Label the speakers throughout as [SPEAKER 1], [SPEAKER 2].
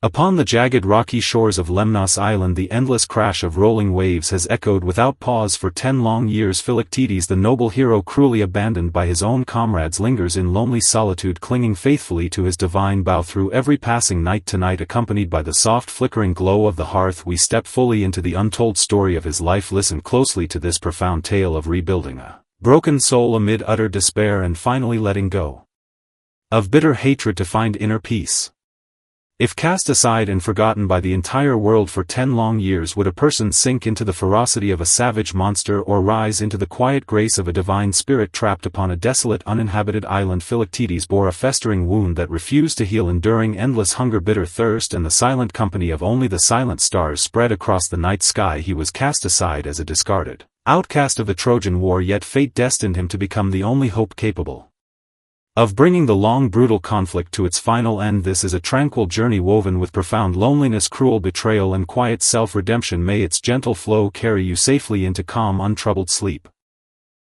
[SPEAKER 1] Upon the jagged rocky shores of Lemnos Island the endless crash of rolling waves has echoed without pause for 10 long years. Philoctetes, the noble hero cruelly abandoned by his own comrades, lingers in lonely solitude, clinging faithfully to his divine bow through every passing night. Tonight, accompanied by the soft flickering glow of the hearth, we step fully into the untold story of his life. Listen closely to this profound tale of rebuilding a broken soul amid utter despair and finally letting go of bitter hatred to find inner peace. If cast aside and forgotten by the entire world for 10 long years, would a person sink into the ferocity of a savage monster or rise into the quiet grace of a divine spirit trapped upon a desolate uninhabited island? Philoctetes bore a festering wound that refused to heal, enduring endless hunger, bitter thirst, and the silent company of only the silent stars spread across the night sky. He was cast aside as a discarded outcast of the Trojan War, yet fate destined him to become the only hope capable of bringing the long brutal conflict to its final end. This is a tranquil journey woven with profound loneliness, cruel betrayal, and quiet self-redemption. May its gentle flow carry you safely into calm, untroubled sleep.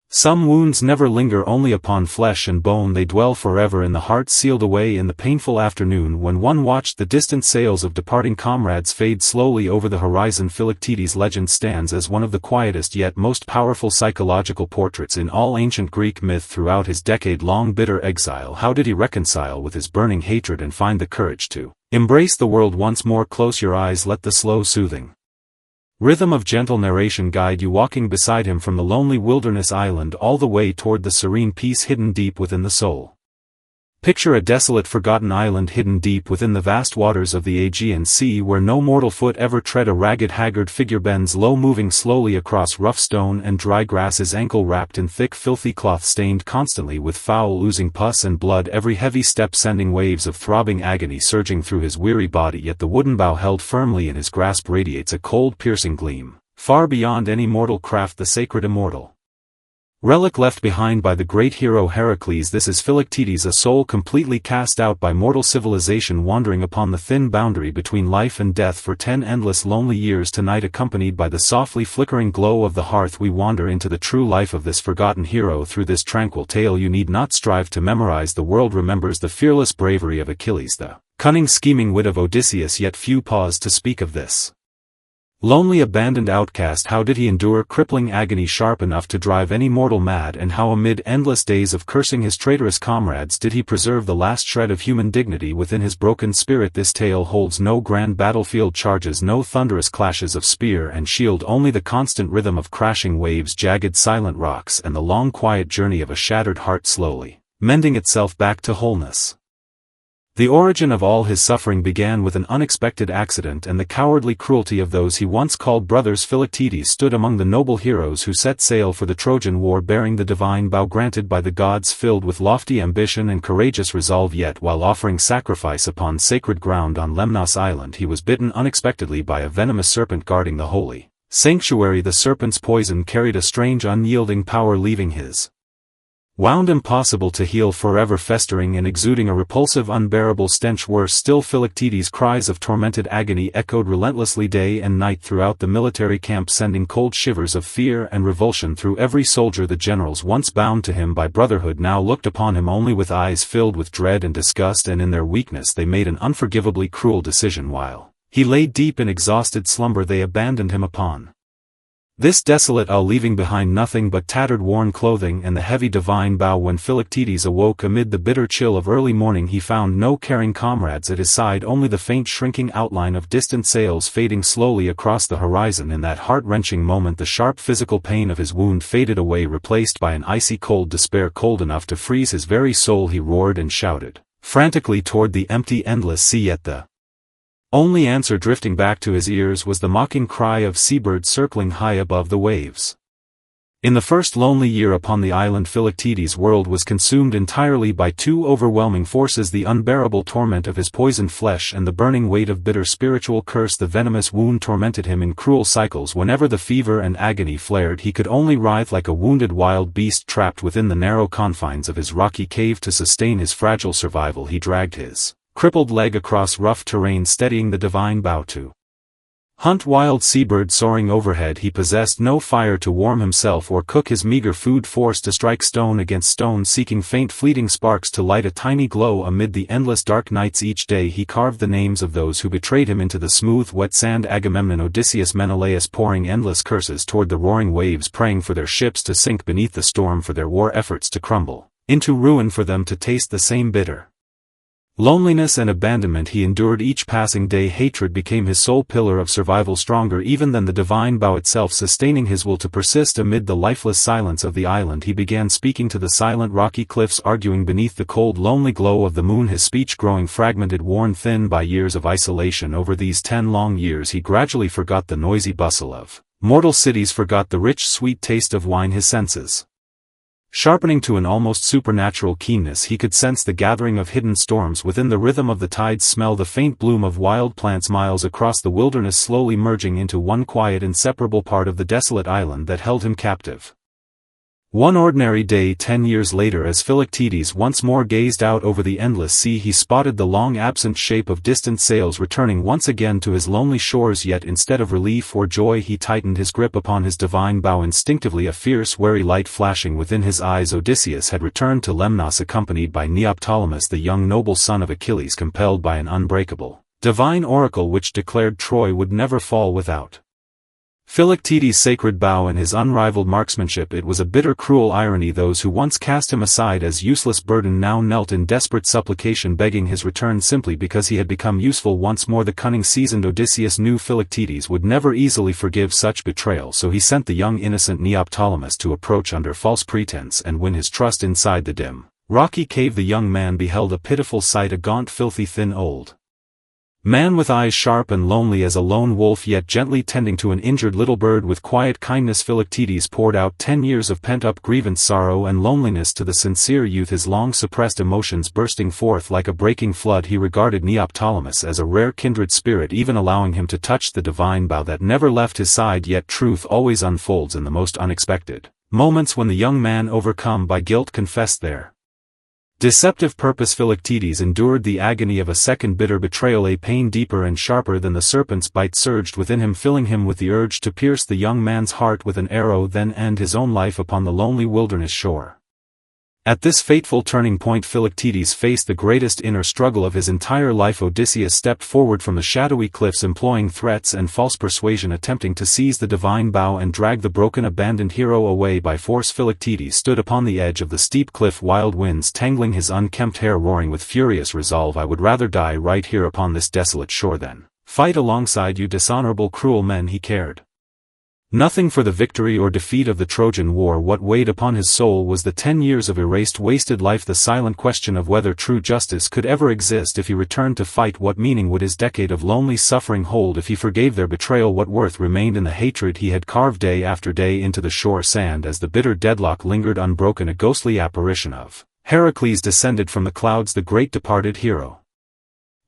[SPEAKER 1] Some wounds never linger only upon flesh and bone, they dwell forever in the heart, sealed away in the painful afternoon when one watched the distant sails of departing comrades fade slowly over the horizon. Philoctetes' legend stands as one of the quietest yet most powerful psychological portraits in all ancient Greek myth. Throughout his decade-long bitter exile, how did he reconcile with his burning hatred and find the courage to embrace the world once more? Close your eyes, let the slow, soothing rhythm of gentle narration guide you, walking beside him from the lonely wilderness island all the way toward the serene peace hidden deep within the soul. Picture a desolate, forgotten island hidden deep within the vast waters of the Aegean Sea, where no mortal foot ever tread. A ragged, haggard figure bends low, moving slowly across rough stone and dry grass, his ankle wrapped in thick, filthy cloth stained constantly with foul, oozing pus and blood, every heavy step sending waves of throbbing agony surging through his weary body. Yet the wooden bow held firmly in his grasp radiates a cold, piercing gleam, far beyond any mortal craft, the sacred immortal relic left behind by the great hero Heracles. This is Philoctetes, a soul completely cast out by mortal civilization, wandering upon the thin boundary between life and death for 10 endless lonely years. Tonight, accompanied by the softly flickering glow of the hearth, we wander into the true life of this forgotten hero. Through this tranquil tale you need not strive to memorize. The world remembers the fearless bravery of Achilles, the cunning scheming wit of Odysseus, yet few pause to speak of this lonely, abandoned outcast. How did he endure crippling agony sharp enough to drive any mortal mad, and how amid endless days of cursing his traitorous comrades did he preserve the last shred of human dignity within his broken spirit? This tale holds no grand battlefield charges, no thunderous clashes of spear and shield, only the constant rhythm of crashing waves, jagged silent rocks, and the long quiet journey of a shattered heart slowly mending itself back to wholeness. The origin of all his suffering began with an unexpected accident and the cowardly cruelty of those he once called brothers. Philoctetes stood among the noble heroes who set sail for the Trojan War, bearing the divine bow granted by the gods, filled with lofty ambition and courageous resolve. Yet while offering sacrifice upon sacred ground on Lemnos Island, he was bitten unexpectedly by a venomous serpent guarding the holy sanctuary. The serpent's poison carried a strange, unyielding power, leaving his wound impossible to heal, forever festering and exuding a repulsive, unbearable stench. Worse still, Philoctetes' cries of tormented agony echoed relentlessly day and night throughout the military camp, sending cold shivers of fear and revulsion through every soldier. The generals, once bound to him by brotherhood, now looked upon him only with eyes filled with dread and disgust, and in their weakness they made an unforgivably cruel decision. While he lay deep in exhausted slumber, they abandoned him upon this desolate isle, leaving behind nothing but tattered, worn clothing and the heavy divine bow. When Philoctetes awoke amid the bitter chill of early morning, he found no caring comrades at his side, only the faint, shrinking outline of distant sails fading slowly across the horizon. In that heart-wrenching moment, the sharp physical pain of his wound faded away, replaced by an icy cold despair, cold enough to freeze his very soul. He roared and shouted frantically toward the empty, endless sea, yet the only answer drifting back to his ears was the mocking cry of seabirds circling high above the waves. In the first lonely year upon the island, Philoctetes' world was consumed entirely by two overwhelming forces: the unbearable torment of his poisoned flesh and the burning weight of bitter spiritual curse. The venomous wound tormented him in cruel cycles. Whenever the fever and agony flared, he could only writhe like a wounded wild beast trapped within the narrow confines of his rocky cave. To sustain his fragile survival, he dragged his crippled leg across rough terrain, steadying the divine bow to Hunt wild seabird soaring overhead, he possessed no fire to warm himself or cook his meager food, forced to strike stone against stone, seeking faint fleeting sparks to light a tiny glow amid the endless dark nights. Each day he carved the names of those who betrayed him into the smooth wet sand: Agamemnon, Odysseus, Menelaus, pouring endless curses toward the roaring waves, praying for their ships to sink beneath the storm, for their war efforts to crumble into ruin, for them to taste the same bitter loneliness and abandonment he endured each passing day. Hatred became his sole pillar of survival, stronger even than the divine bow itself, sustaining his will to persist amid the lifeless silence of the island. He began speaking to the silent rocky cliffs, arguing beneath the cold lonely glow of the moon, his speech growing fragmented, worn thin by years of isolation. Over these 10 long years he gradually forgot the noisy bustle of mortal cities, forgot the rich sweet taste of wine. His senses sharpening to an almost supernatural keenness, he could sense the gathering of hidden storms within the rhythm of the tides, smell the faint bloom of wild plants miles across the wilderness, slowly merging into one quiet inseparable part of the desolate island that held him captive. One ordinary day 10 years later, as Philoctetes once more gazed out over the endless sea, he spotted the long-absent shape of distant sails returning once again to his lonely shores. Yet instead of relief or joy, he tightened his grip upon his divine bow, instinctively, a fierce wary light flashing within his eyes. Odysseus had returned to Lemnos, accompanied by Neoptolemus, the young noble son of Achilles, compelled by an unbreakable divine oracle which declared Troy would never fall without Philoctetes' sacred bow and his unrivaled marksmanship. It was a bitter, cruel irony. Those who once cast him aside as useless burden now knelt in desperate supplication, begging his return simply because he had become useful once more. The cunning, seasoned Odysseus knew Philoctetes would never easily forgive such betrayal, so he sent the young innocent Neoptolemus to approach under false pretense and win his trust. Inside the dim, rocky cave the young man beheld a pitiful sight: a gaunt, filthy, thin old man with eyes sharp and lonely as a lone wolf, yet gently tending to an injured little bird. With quiet kindness Philoctetes poured out 10 years of pent-up grievance, sorrow and loneliness to the sincere youth, his long-suppressed emotions bursting forth like a breaking flood. He regarded Neoptolemus as a rare kindred spirit, even allowing him to touch the divine bow that never left his side. Yet truth always unfolds in the most unexpected moments. When the young man, overcome by guilt, confessed their deceptive purpose, Philoctetes endured the agony of a second bitter betrayal. A pain deeper and sharper than the serpent's bite surged within him, filling him with the urge to pierce the young man's heart with an arrow, then end his own life upon the lonely wilderness shore. At this fateful turning point, Philoctetes faced the greatest inner struggle of his entire life. Odysseus stepped forward from the shadowy cliffs, employing threats and false persuasion, attempting to seize the divine bow and drag the broken, abandoned hero away by force. Philoctetes stood upon the edge of the steep cliff, wild winds tangling his unkempt hair, roaring with furious resolve. I would rather die right here upon this desolate shore than fight alongside you dishonorable, cruel men. He cared nothing for the victory or defeat of the Trojan War. What weighed upon his soul was the 10 years of erased, wasted life, the silent question of whether true justice could ever exist if he returned to fight. What meaning would his decade of lonely suffering hold if he forgave their betrayal? What worth remained in the hatred he had carved day after day into the shore sand? As the bitter deadlock lingered unbroken, a ghostly apparition of Heracles descended from the clouds, the great departed hero.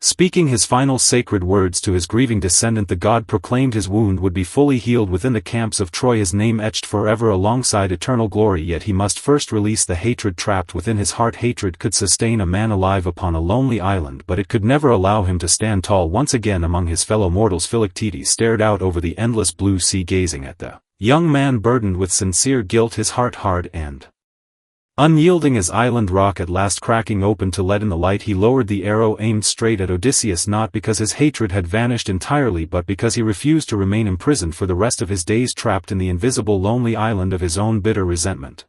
[SPEAKER 1] Speaking his final sacred words to his grieving descendant, the god proclaimed his wound would be fully healed within the camps of Troy, his name etched forever alongside eternal glory. Yet he must first release the hatred trapped within his heart. Hatred could sustain a man alive upon a lonely island, but it could never allow him to stand tall once again among his fellow mortals. Philoctetes stared out over the endless blue sea, gazing at the young man burdened with sincere guilt, his heart hard and unyielding as island rock. At last cracking open to let in the light, he lowered the arrow, aimed straight at Odysseus, not because his hatred had vanished entirely, but because he refused to remain imprisoned for the rest of his days, trapped in the invisible lonely island of his own bitter resentment.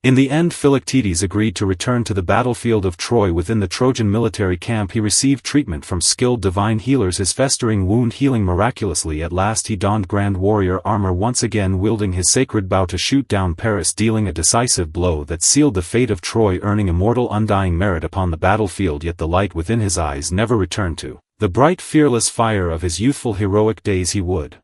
[SPEAKER 1] In the end, Philoctetes agreed to return to the battlefield of Troy. Within the Trojan military camp he received treatment from skilled divine healers, his festering wound healing miraculously. At last he donned grand warrior armor once again, wielding his sacred bow to shoot down Paris, dealing a decisive blow that sealed the fate of Troy, earning immortal undying merit upon the battlefield. Yet the light within his eyes never returned to the bright fearless fire of his youthful heroic days. He would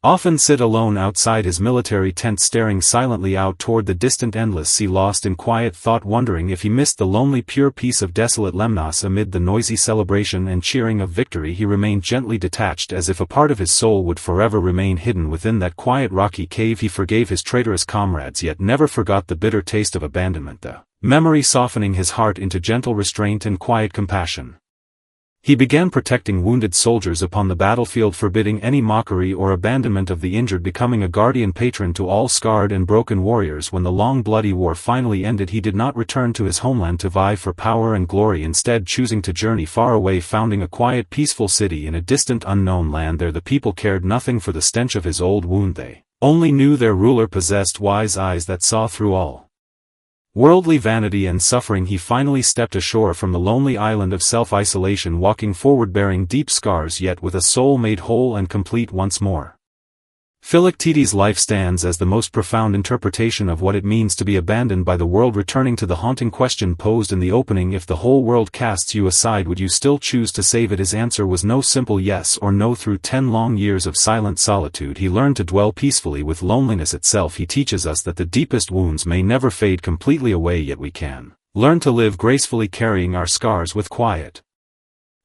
[SPEAKER 1] often sit alone outside his military tent, staring silently out toward the distant endless sea, lost in quiet thought, wondering if he missed the lonely pure peace of desolate Lemnos. Amid the noisy celebration and cheering of victory he remained gently detached, as if a part of his soul would forever remain hidden within that quiet rocky cave. He forgave his traitorous comrades, yet never forgot the bitter taste of abandonment, the memory softening his heart into gentle restraint and quiet compassion. He began protecting wounded soldiers upon the battlefield, forbidding any mockery or abandonment of the injured, becoming a guardian patron to all scarred and broken warriors. When the long bloody war finally ended, he did not return to his homeland to vie for power and glory, instead choosing to journey far away, founding a quiet, peaceful city in a distant, unknown land. There the people cared nothing for the stench of his old wound, they only knew their ruler possessed wise eyes that saw through all worldly vanity and suffering. He finally stepped ashore from the lonely island of self-isolation, walking forward bearing deep scars, yet with a soul made whole and complete once more. Philoctetes' life stands as the most profound interpretation of what it means to be abandoned by the world, returning to the haunting question posed in the opening: if the whole world casts you aside, would you still choose to save it? His answer was no simple yes or no. Through 10 long years of silent solitude, he learned to dwell peacefully with loneliness itself. He teaches us that the deepest wounds may never fade completely away, yet we can learn to live gracefully, carrying our scars with quiet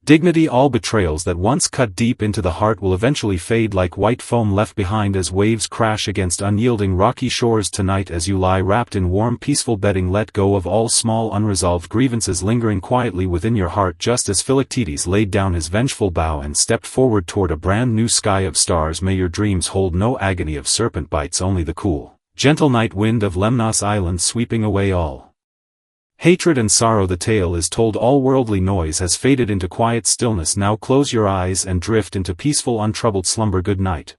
[SPEAKER 1] dignity. All betrayals that once cut deep into the heart will eventually fade like white foam left behind as waves crash against unyielding rocky shores. Tonight, as you lie wrapped in warm, peaceful bedding, let go of all small unresolved grievances lingering quietly within your heart. Just as Philoctetes laid down his vengeful bow and stepped forward toward a brand new sky of stars, may your dreams hold no agony of serpent bites, only the cool, gentle night wind of Lemnos Island sweeping away all hatred and sorrow. The tale is told, all worldly noise has faded into quiet stillness. Now close your eyes and drift into peaceful, untroubled slumber. Good night.